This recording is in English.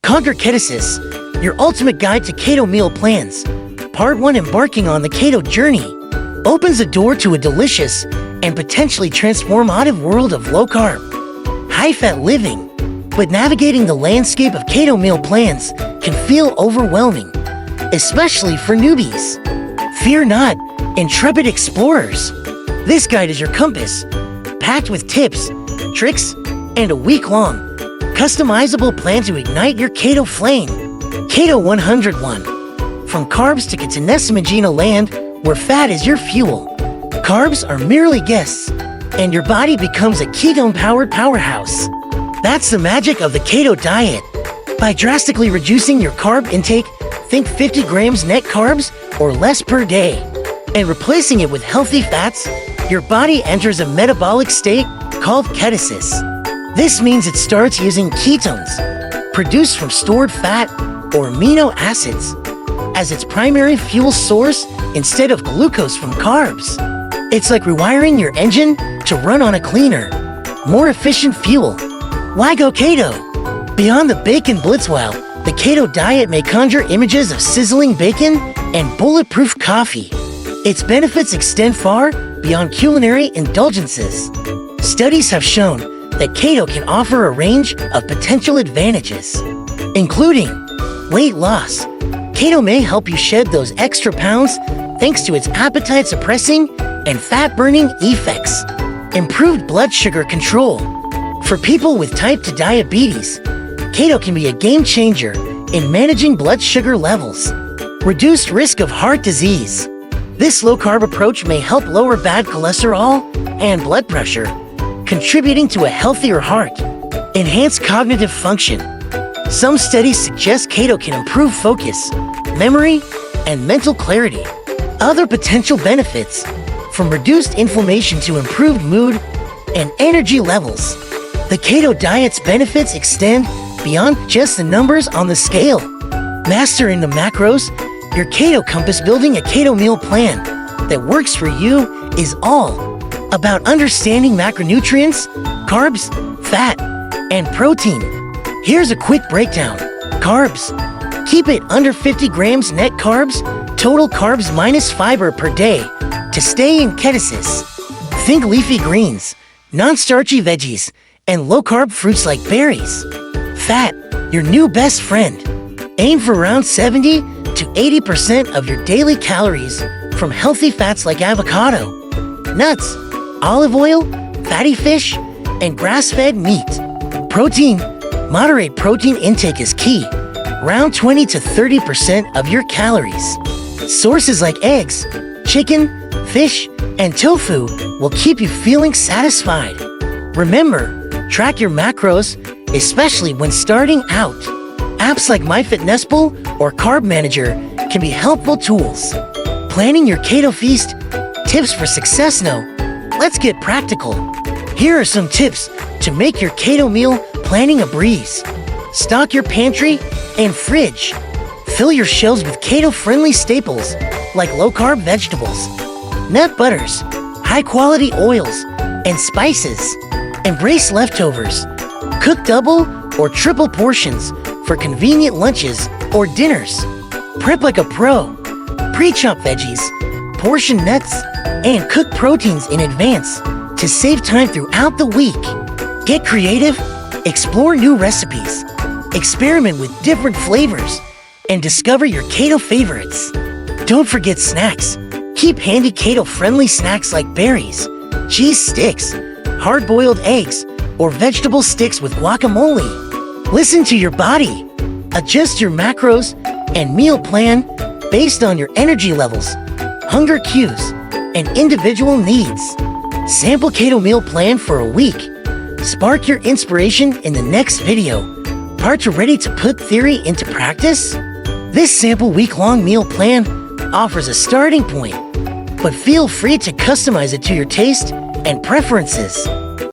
Conquer Ketosis, your ultimate guide to keto meal plans. Part 1, Embarking on the Keto Journey, opens a door to a delicious and potentially transformative world of low-carb, high-fat living. But navigating the landscape of keto meal plans can feel overwhelming, especially for newbies. Fear not, intrepid explorers. This guide is your compass, packed with tips, tricks, and a week-long, customizable plan to ignite your keto flame. Keto 101. From carbs to Ketonesmagina land, where fat is your fuel. Carbs are merely guests, and your body becomes a ketone-powered powerhouse. That's the magic of the keto diet. By drastically reducing your carb intake, think 50 grams net carbs or less per day, and replacing it with healthy fats, your body enters a metabolic state called ketosis. This means it starts using ketones, produced from stored fat or amino acids, as its primary fuel source instead of glucose from carbs. It's like rewiring your engine to run on a cleaner, more efficient fuel. Why go keto? Beyond the bacon blitzwell, the keto diet may conjure images of sizzling bacon and bulletproof coffee. Its benefits extend far beyond culinary indulgences. Studies have shown that keto can offer a range of potential advantages, including weight loss. Keto may help you shed those extra pounds thanks to its appetite-suppressing and fat-burning effects. Improved blood sugar control. For people with type 2 diabetes, keto can be a game-changer in managing blood sugar levels. Reduced risk of heart disease. This low-carb approach may help lower bad cholesterol and blood pressure, contributing to a healthier heart. Enhanced cognitive function. Some studies suggest keto can improve focus, memory, and mental clarity. Other potential benefits, from reduced inflammation to improved mood and energy levels. The keto diet's benefits extend beyond just the numbers on the scale. Mastering the macros, your keto compass. Building a keto meal plan that works for you is all about understanding macronutrients, carbs, fat, and protein. Here's a quick breakdown. Carbs. Keep it under 50 grams net carbs, total carbs minus fiber per day to stay in ketosis. Think leafy greens, non-starchy veggies, and low-carb fruits like berries. Fat, your new best friend. Aim for around 70 to 80% of your daily calories from healthy fats like avocado, nuts, olive oil, fatty fish, and grass-fed meat. Protein. Moderate protein intake is key. Around 20 to 30% of your calories. Sources like eggs, chicken, fish, and tofu will keep you feeling satisfied. Remember, track your macros, especially when starting out. Apps like MyFitnessPal or Carb Manager can be helpful tools. Planning your keto feast, tips for success. Now, let's get practical. Here are some tips to make your keto meal planning a breeze. Stock your pantry and fridge. Fill your shelves with keto-friendly staples like low-carb vegetables, nut butters, high-quality oils, and spices. Embrace leftovers. Cook double or triple portions for convenient lunches or dinners. Prep like a pro. Pre-chop veggies, portion nuts, and cook proteins in advance to save time throughout the week. Get creative, explore new recipes, experiment with different flavors, and discover your keto favorites. Don't forget snacks. Keep handy keto-friendly snacks like berries, cheese sticks, hard-boiled eggs, or vegetable sticks with guacamole. Listen to your body. Adjust your macros and meal plan based on your energy levels, hunger cues, and individual needs. Sample keto meal plan for a week. Spark your inspiration in the next video. Part 2, ready to put theory into practice? This sample week-long meal plan offers a starting point, but feel free to customize it to your taste and preferences.